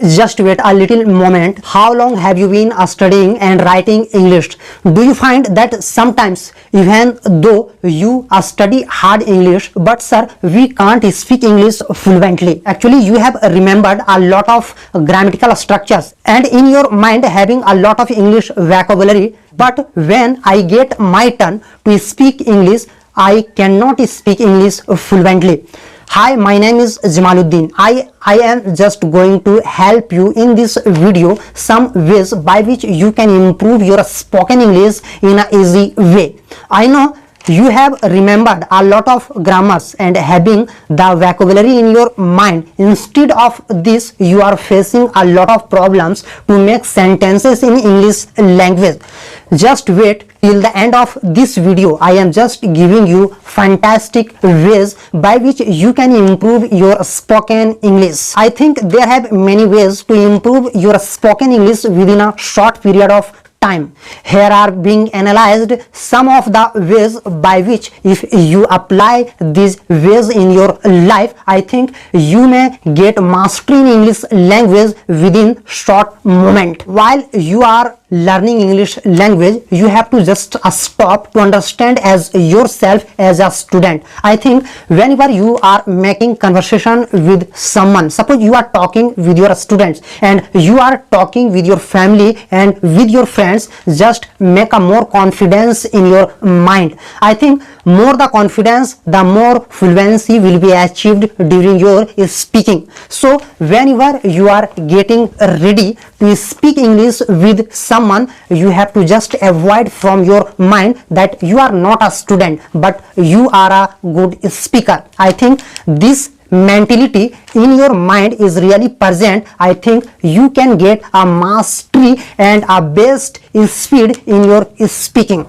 just wait a little moment. How long have you been studying and writing English? Do you find that sometimes even though you study hard English, but sir, we can't speak English fluently? Actually, you have remembered a lot of grammatical structures and in your mind having a lot of English vocabulary, but when I get my turn to speak English, I cannot speak English fluently. Hi, my name is Jamaluddin. I am just going to help you in this video some ways by which you can improve your spoken English in an easy way. I know you have remembered a lot of grammars and having the vocabulary in your mind. Instead of this, you are facing a lot of problems to make sentences in English language. Just wait till the end of this video. I am just giving you fantastic ways by which you can improve your spoken English. I think there have many ways to improve your spoken English within a short period of time. Here are being analyzed some of the ways by which if you apply these ways in your life, I think you may get mastery in English language within short moment. While you are learning English language, you have to just stop to understand as yourself as a student. I think whenever you are making conversation with someone, suppose you are talking with your students and you are talking with your family and with your friends, just make a more confidence in your mind. I think more the confidence, the more fluency will be achieved during your speaking. So whenever you are getting ready to speak English with someone, you have to just avoid from your mind that you are not a student but you are a good speaker. I think this mentality in your mind is really present. I think you can get a mastery and a best speed in your speaking.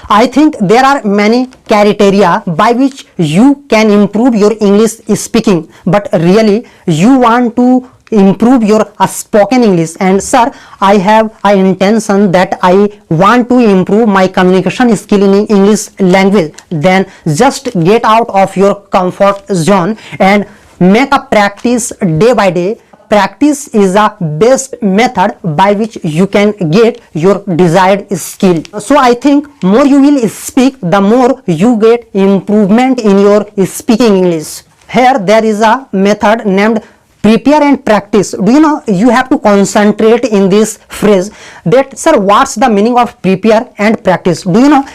I think there are many criteria by which you can improve your English speaking, but really you want to improve your spoken English, and sir, I have an intention that I want to improve my communication skill in English language. Then just get out of your comfort zone and make a practice day by day. Practice is the best method by which you can get your desired skill. So I think more you will speak, the more you get improvement in your speaking English. Here there is a method named prepare and practice. Do you know you have to concentrate in this phrase that sir, what's the meaning of prepare and practice? Do you know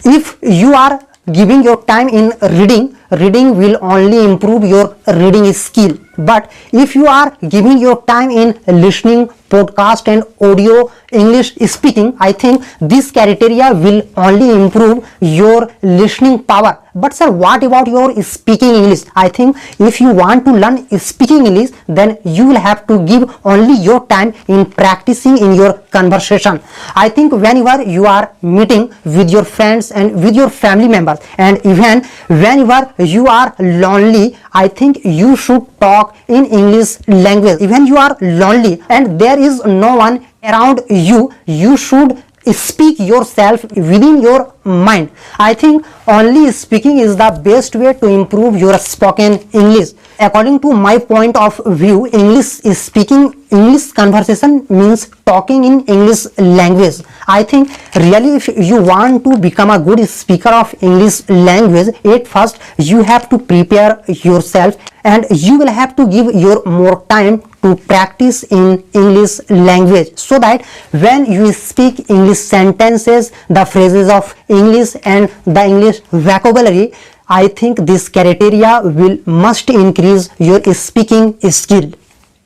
if you are giving your time in reading will only improve your reading skill, but if you are giving your time in listening podcast and audio English speaking, I think this criteria will only improve your listening power. But sir, what about your speaking English? I think if you want to learn speaking English, then you will have to give only your time in practicing in your conversation. I think whenever you are meeting with your friends and with your family members, and even whenever you are lonely, I think you should talk in English language. Even you are lonely and there is no one around you, you should speak yourself within your mind. I think only speaking is the best way to improve your spoken English. According to my point of view, English speaking, English conversation means talking in English language. I think really if you want to become a good speaker of English language, at first you have to prepare yourself and you will have to give your more time to practice in English language, so that when you speak English sentences, the phrases of English and the English vocabulary, I think this criteria will must increase your speaking skill.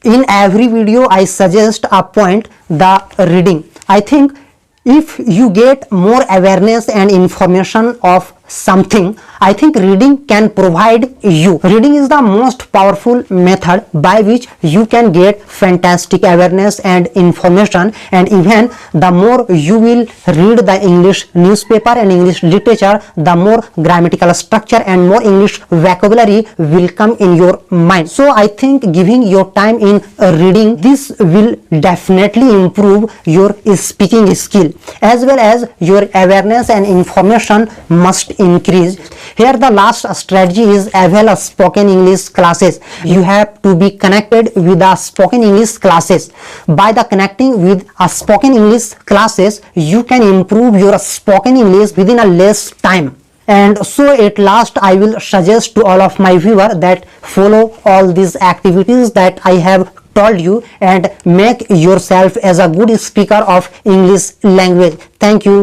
In every video I suggest a point, the reading. I think if you get more awareness and information of something, I think reading can provide you. Reading is the most powerful method by which you can get fantastic awareness and information, and even the more you will read the English newspaper and English literature, the more grammatical structure and more English vocabulary will come in your mind. So I think giving your time in reading, this will definitely improve your speaking skill, as well as your awareness and information must increase. Here the last strategy is avail spoken English classes. You have to be connected with the spoken English classes. By the connecting with a spoken English classes, you can improve your spoken English within a less time. And so at last I will suggest to all of my viewer that follow all these activities that I have told you and make yourself as a good speaker of English language. Thank you.